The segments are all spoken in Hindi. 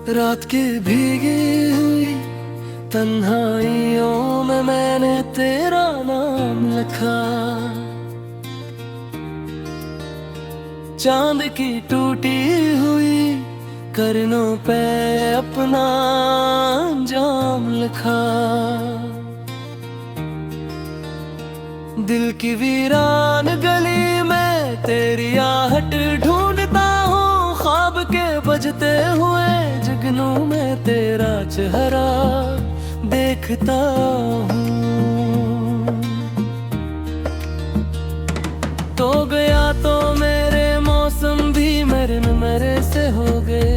रात की भीगी हुई तन्हाइयों में मैंने तेरा नाम लिखा। चांद की टूटी हुई करनों पे अपना अंजाम लिखा। दिल की वीरान गली में तेरी आहट ढूंढता हूँ, ख्वाब के बजते हुए जगनों में तेरा चेहरा देखता हूँ। तो गया तो मेरे मौसम भी मेरे से हो गए,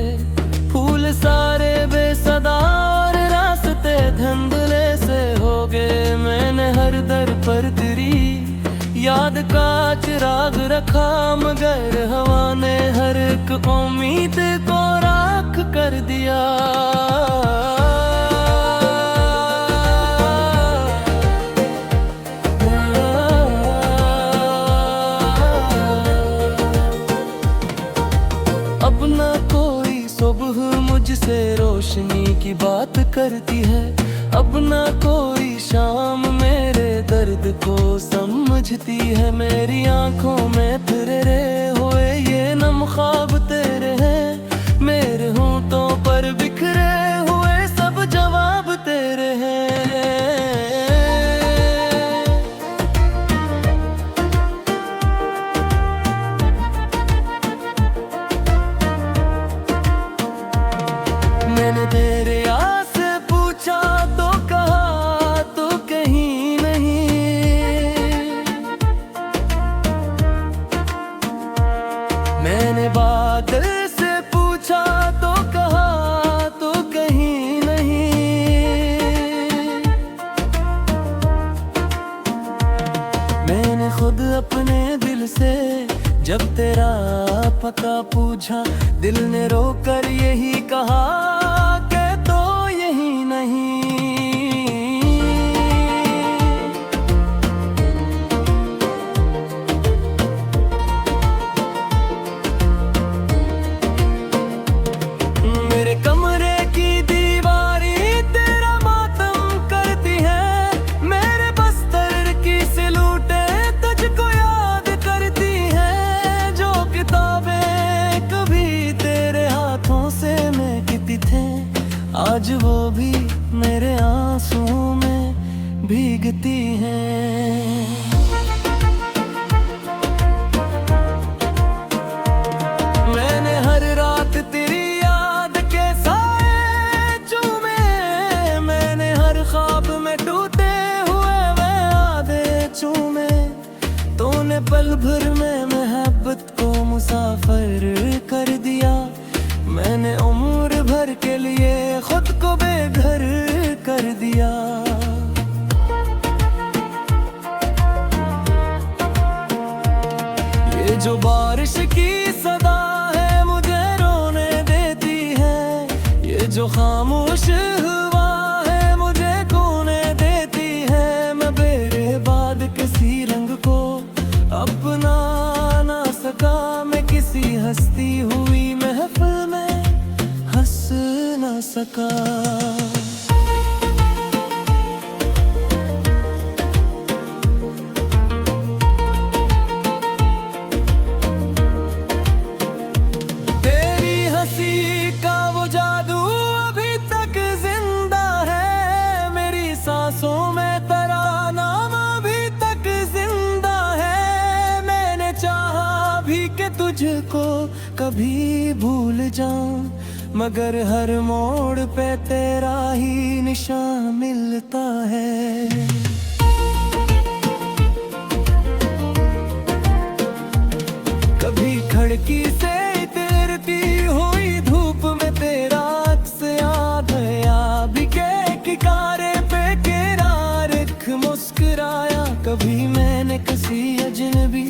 फूल सारे बेसदा और रास्ते धुंधले से हो गए। मैंने हर दर पर तेरी याद का चिराग रखा, मगर हवा ने हर एक उम्मीद को राख कर दिया। अब ना कोई सुबह मुझसे रोशनी की बात करती है, अब ना कोई शाम मेरे दर्द को समझती है। मेरी आंखों में तेरे हुए ये नम ख्वाब तेरे हैं, मेरे होंठों पर बिखरे हुए सब जवाब तेरे हैं। मैंने तेरे से पूछा तो कहा तो कहीं नहीं, मैंने बादल से पूछा तो कहा तो कहीं नहीं। मैंने खुद अपने दिल से जब तेरा पता पूछा, दिल ने रोकर यही कहा कि तो यही नहीं। मेरे कमरे की दीवारी तेरा मातम करती है, मेरे बस्तर की सिलूटे तुझको याद करती है। जो किताबें कभी तेरे हाथों से महकती थे, आज वो भी मेरे आंसुओं में भीगती हैं। मैंने हर रात तेरी याद के साए चूमे, मैंने हर ख्वाब में टूटे हुए वे आधे चूमे। तूने पल भर में मोहब्बत को मुसाफिर कर दिया, मैंने उम्र भर के लिए खुद को बेघर कर दिया। ये जो बारिश की सदा है मुझे रोने देती है, ये जो खामोश हुआ है मुझे खोने देती है। मैं तेरे बाद किसी रंग को अपना ना सका, मैं किसी हंसती हुई महफिल में हंस ना सका। तेरी हंसी का वो जादू अभी तक जिंदा है, मेरी सांसों में तेरा नाम अभी तक जिंदा है। मैंने चाहा भी कि तुझको कभी भूल जाऊं, मगर हर मोड़ पे तेरा ही निशान मिलता है। कभी खिड़की से तैरती हुई धूप में तेरा अक्स याद आया, बिके किनारे पे किनारे मुस्कुराया। कभी मैंने किसी अजनबी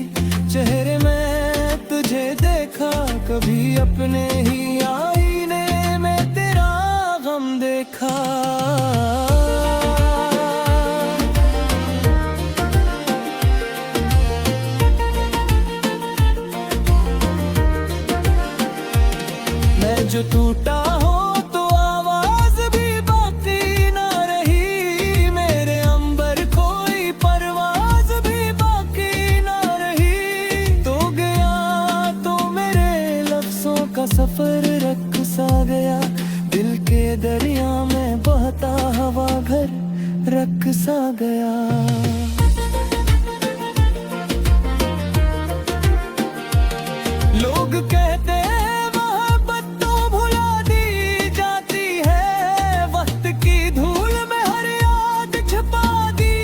चेहरे में तुझे देखा, कभी अपने ही आईने में तेरा गम देखा। जो टूटा हो तो सफर रख सा गया, दिल के दरिया में बहता हवा घर रख सा गया। लोग कहते हैं मोहब्बत तो भुला दी जाती है, वक्त की धूल में हर याद छुपा दी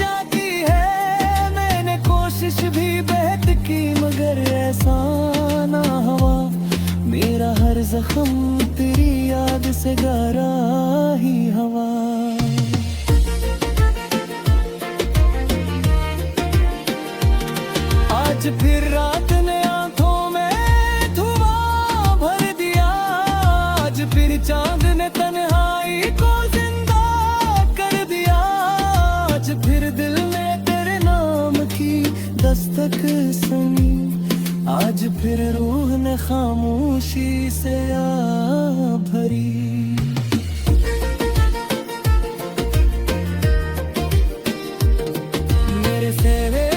जाती है। मैंने कोशिश भी बेहद की मगर ऐसा ना हुआ, मेरा हर जख्म तेरी याद से गारा ही हवा। आज फिर रात ने आंखों में धुआं भर दिया, आज फिर चांद ने तन्हाई को जिंदा कर दिया। आज फिर दिल ने तेरे नाम की दस्तक सुनी, आज फिर रूह ने खामोशी से आ भरी। मेरे सेवे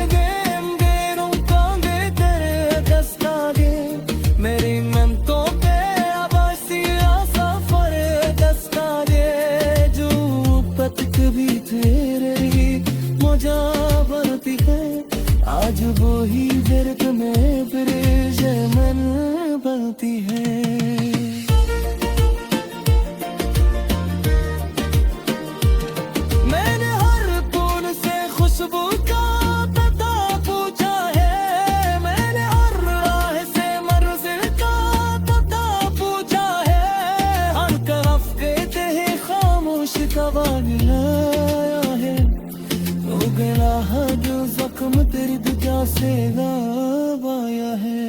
बनती है, आज वो ही दर्द में ब्रिज मन बनती है। मैंने हर फूल से खुशबू का पता पूछा है, मैंने हर राह से मंजिल का पता पूछा है। हर तरफ कहते हैं खामोश कवाली आया है, गला जो जख्म तेरी दुआ से गवाया है।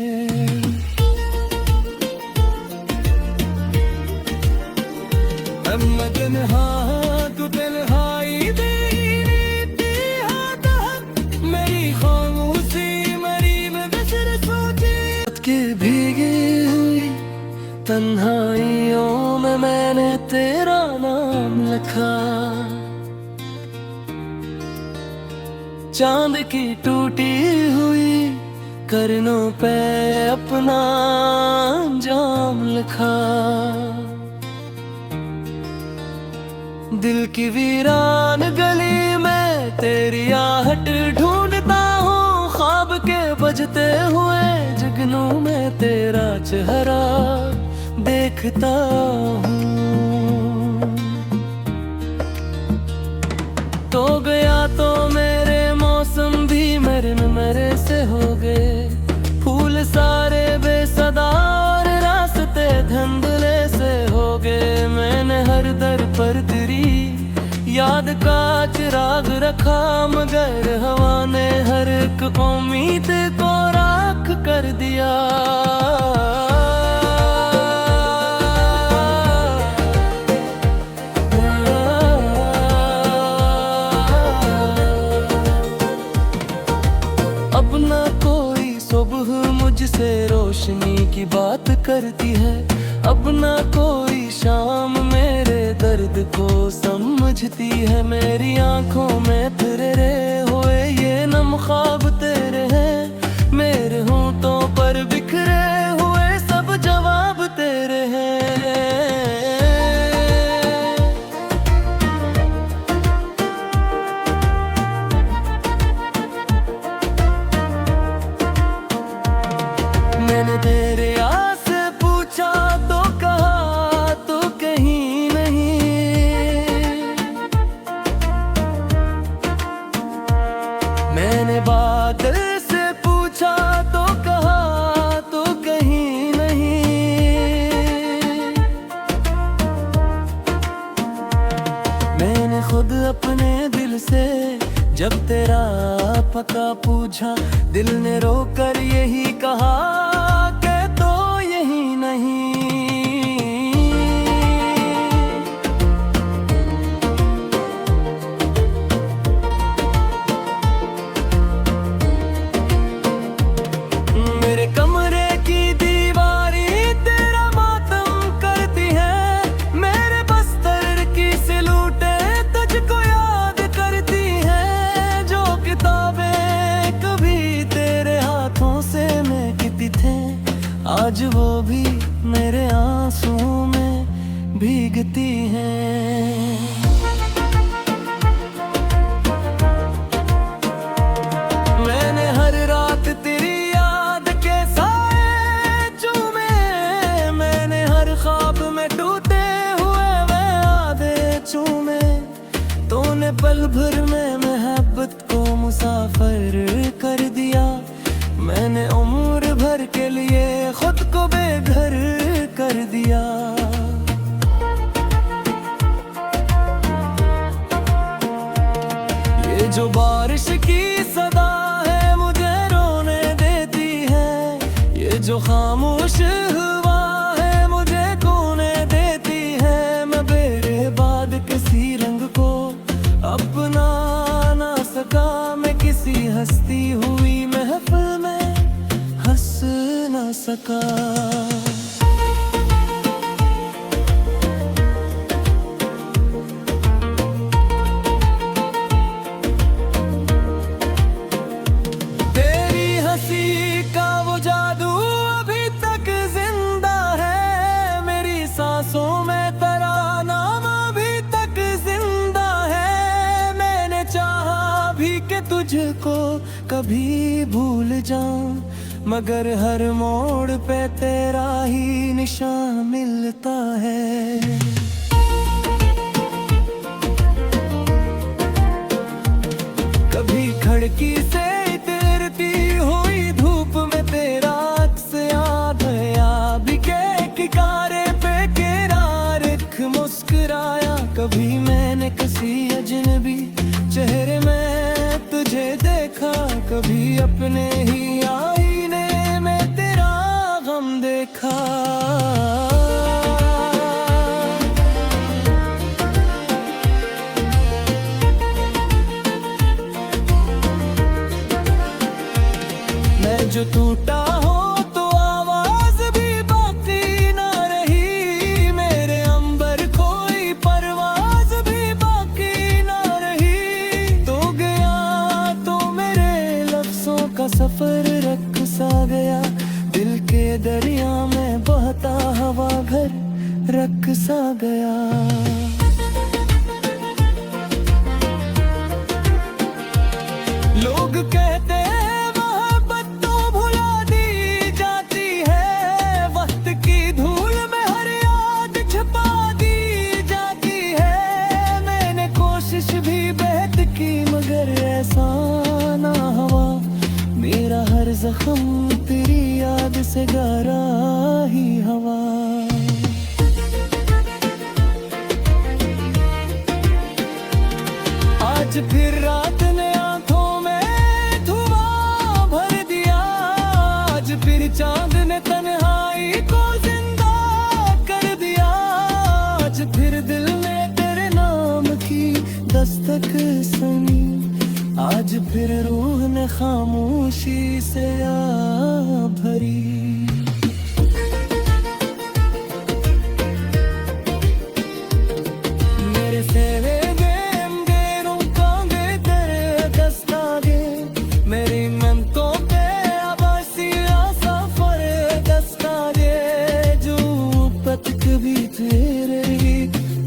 मैं तन्हा तू तन्हाई मेरी खामोशी मरी में बिसर सोची के भीगी हुई तन्हाइयों में मैंने तेरा नाम लिखा। चांद की टूटी हुई करनों पे अपना अंजाम लिखा। दिल की वीरान गली में तेरी आहट ढूंढता हूँ, ख्वाब के बजते हुए जगनों में तेरा चेहरा देखता हूँ। तो गया तो मेरे मौसम भी मेरे से हो गए, फूल सारे बेसदा और रास्ते धुंधले से हो गए। मैंने हर दर पर तेरी याद का चिराग रखा, मगर हवा ने हर एक उम्मीद को राख कर दिया। अब ना कोई सुबह मुझसे रोशनी की बात करती है, अब ना कोई शाम मेरे दर्द को समझती है। मेरी आंखों में तेरे हुए ये नम ख्वाब तेरे हैं, मेरे होंठों पर बिखरे हुए सब जवाब तेरे हैं। मैंने तेरे आसे पूछा तो कहा तो कहीं नहीं, मैंने बादल से पूछा तो कहा तो कहीं नहीं। मैंने खुद अपने दिल से जब तेरा पता पूछा, दिल ने रोकर यही कहा कि तो यही नहीं। मेरे कमरे की दीवारी तेरा मातम करती है, मेरे बस्तर की सिलूटे तुझको याद करती है। जो किताबें कभी तेरे हाथों से महकती थे, आज वो भी मेरे आंसुओं में भीगती हैं। मैंने हर रात तेरी याद के साए चूमे, मैंने हर ख्वाब में टूटे हुए वे आधे चूमे। तूने पल भर में मोहब्बत को मुसाफिर कर दिया, मैंने उम्र भर के लिए खुद को बेघर कर दिया। ये जो बारिश की सदा है मुझे रोने देती है, ये जो खामोश हुआ है मुझे खोने देती है। मैं मेरे बाद किसी रंग को अपना ना सका, मैं किसी हंसती हुई महफिल में हंस ना सका। तेरी हंसी का वो जादू अभी तक जिंदा है, मेरी सांसों में तेरा नाम अभी तक जिंदा है। मैंने चाहा भी कि तुझको कभी भूल जाऊं, मगर हर मोड़ पे तेरा ही निशान मिलता है। कभी खिड़की से तैरती हुई धूप में तेरा अक्स याद है, भी के किनारे पे किरारख मुस्कुराया। कभी मैंने किसी अजनबी चेहरे में तुझे देखा, कभी अपने ही आईने में तेरा गम देखा। मैं जो टूटा हूँ तो आवाज भी बाकी ना रही, मेरे अंबर कोई परवाज भी बाकी ना रही। तो गया तो मेरे लफ्जों का सफर रख सा गया, दिल के दरिया में बहता हवा घर रख सा गया। लोग कहते हैं मोहब्बत तो भुला दी जाती है, वक्त की धूल में हर याद छुपा दी जाती है। मैंने कोशिश भी बेहद की मगर ऐसा ना हुआ, मेरा हर जख्म तेरी याद से गारा ही हवा। आज फिर रात ने आंखों में धुआं भर दिया, आज फिर चांद ने तन्हाई को जिंदा कर दिया। आज फिर दिल में तेरे नाम की दस्तक सुनी, आज फिर रूह ने खामोशी से आ भरी। मेरे सेवे अंधेरों कांगे तेरे दस्तागे, मेरी मनतों पे आवासी सफर दस्तागे। जो पतक भी तेरे ही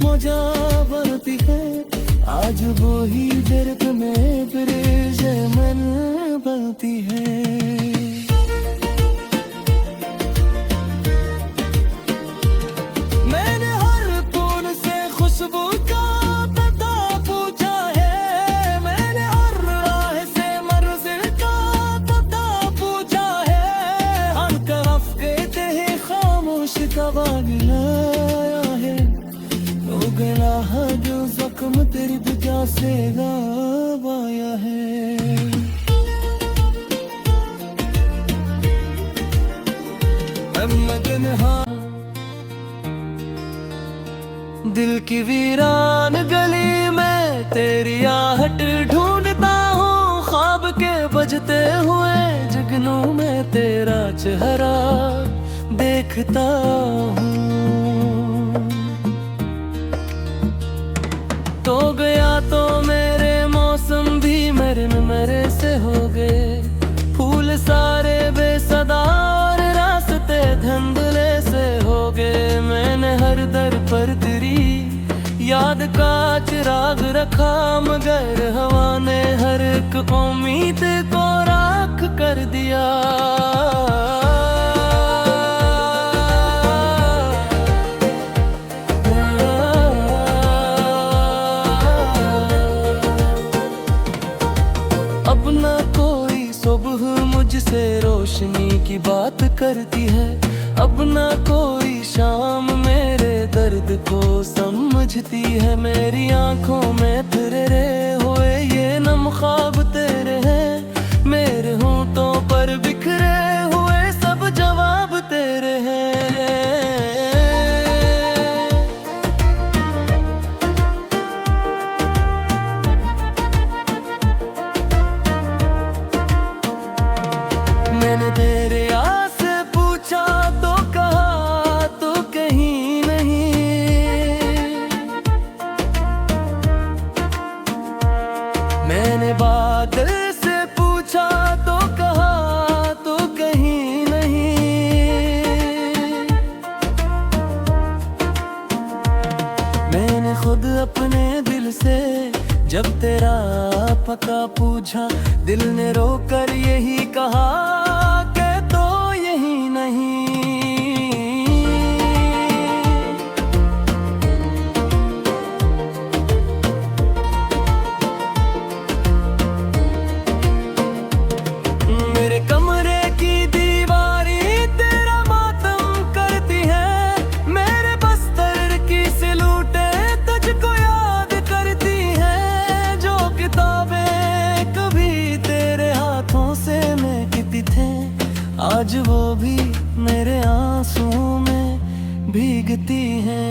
मौजा बनती है, आज वो ही दर्द में फिर मन बनती है। मैंने हर फूल से खुशबू का पता पूछा है, मैंने हर राह से मंजिल का पता पूछा है। हर तरफ कहते हैं खामोश दवा गिलाया है, तो गला है जो जख्म तेरी वजह से गवाया है। दिल की वीरान गली में तेरी आहट ढूंढता हूँ, ख्वाब के बजते हुए जगनों में तेरा चेहरा देखता हूँ। तो गया तो मेरे मौसम भी मेरे से हो गए, फूल सारे बेसदा और रास्ते धुंधले से हो का चिराग रखा, मगर हवा ने हर एक उम्मीद को राख कर दिया। अब ना कोई सुबह मुझसे रोशनी की बात करती है, अब ना कोई शाम मेरे दर्द को समझती है। मेरी आंखों में तेरे हुए ये नम ख्वाब तेरे हैं, मेरे होंठों पर बिखरे हुए सब जवाब तेरे हैं। मैंने तेरे आसे पूछा तो कहा तो कहीं नहीं, मैंने बादल से पूछा तो कहा तो कहीं नहीं। मैंने खुद अपने दिल से जब तेरा पता पूछा, दिल ने रोकर यही कहा कि तो यही नहीं। मेरे कमरे की दीवारी तेरा मातम करती है, मेरे बस्तर की सिलूटें तुझको याद करती हैं। जो किताबें कभी तेरे हाथों से महकती थे, आज वो भी मेरे आंसुओं में भीगती हैं।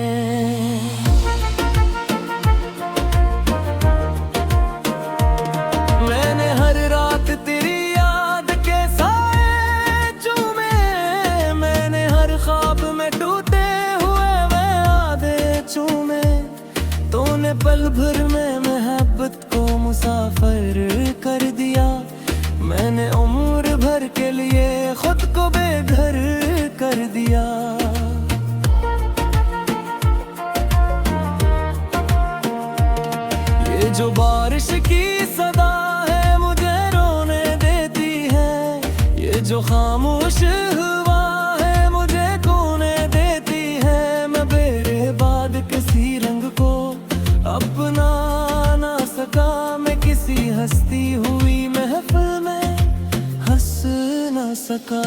मैंने हर रात तेरी याद के साए चूमे, मैंने हर ख्वाब में टूटे हुए वे आधे चूमे। तूने पल भर में मोहब्बत को मुसाफिर कर दिया, मैंने उम्र भर के लिए खुद को बेघर कर दिया। ये जो बारिश की सदा है मुझे रोने देती है, ये जो खामोश हुआ है मुझे खोने देती है। मैं मेरे बाद किसी रंग को अपना ना सका, मैं किसी हंसती हुई महफिल में हंस ना सका।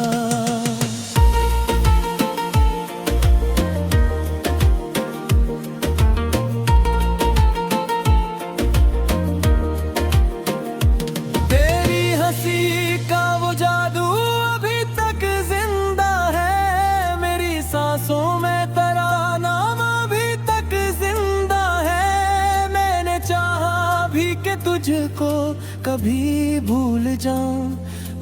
तेरी हंसी का वो जादू अभी तक जिंदा है, मेरी सांसों में तेरा नाम अभी तक जिंदा है। मैंने चाहा भी कि तुझको कभी भूल जाऊं,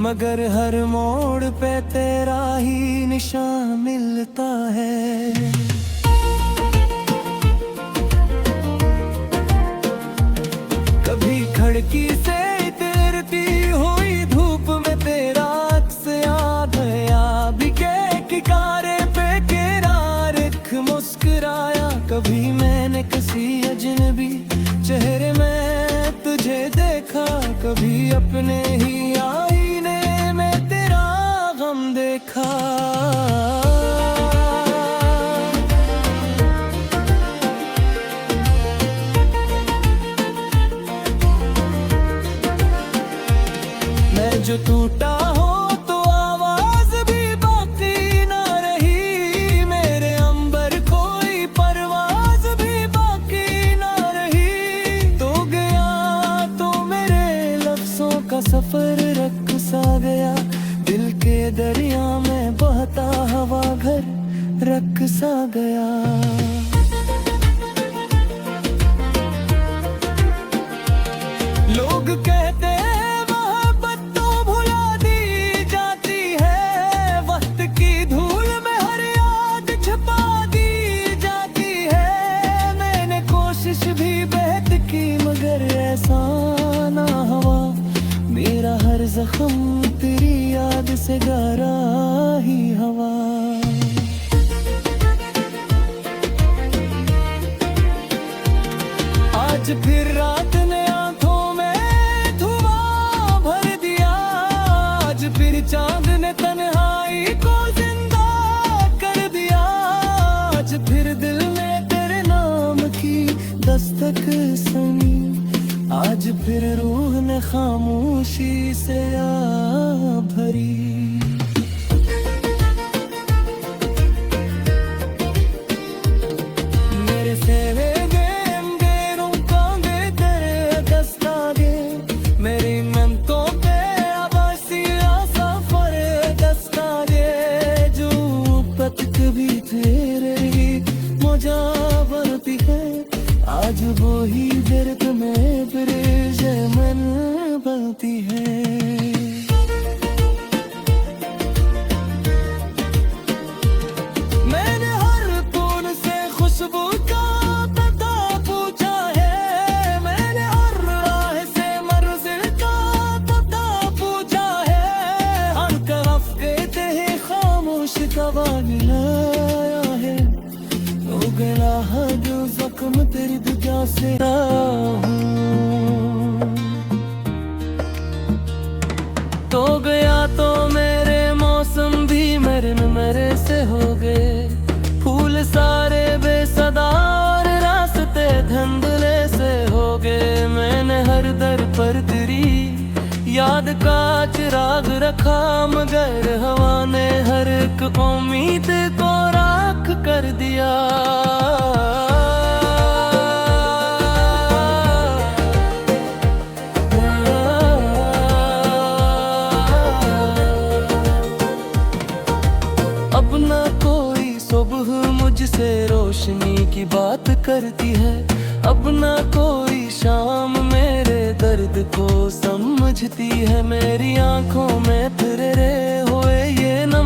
मगर हर मोड़ पे तेरा ही निशान मिलता है। कभी खिड़की से तैरती हुई धूप में तेरा अक्स याद आया, भी के किनारे पे किरारख मुस्कुराया। कभी मैंने किसी अजनबी चेहरे में तुझे देखा, कभी अपने ही आईने में तेरा गम देखा। मैं जो टूटा हूँ तो आवाज भी बाकी ना रही, मेरे अंबर कोई परवाज भी बाकी ना रही। तो गया तो मेरे लफ्जों का सफर रख सा गया, दिल के दरिया में बहता हवा घर रख सा गया। लोग कहते हैं मोहब्बत तो भुला दी जाती है, वक्त की धूल में हर याद छुपा दी जाती है। मैंने कोशिश भी बेहद की मगर ऐसा ना हुआ, मेरा हर जख्म तेरी याद से गहरा ही हवा। आज फिर रात ने आंखों में धुआं भर दिया, आज फिर चांद ने तन्हाई को जिंदा कर दिया, आज फिर दिल में तेरे नाम की दस्तक सुनी, आज फिर रूह ने खामोशी से आ भरी। आज वो ही दर्द में फिर मन बनती है। मैंने हर कौन से खुशबू का पता पूछा है, मैंने हर राह से मंजिल का पता पूछा है, हर तरफ कहते हैं खामोश कवानी लाया है, हो गया है जो जख्म तेरी दुआ से तो गया तो मेरे मौसम भी मेरे से हो गए, फूल सारे बेसदा और रास्ते धुंधले से हो गए। मैंने हर दर पर तेरी याद का चिराग रखा, मगर हवा ने हर एक उम्मीद को राख कर दिया। अब ना कोई सुबह मुझसे रोशनी की बात करती है, अब ना कोई शाम मेरे दर्द को समझती है, मेरी आंखों में फिर हुए ये ना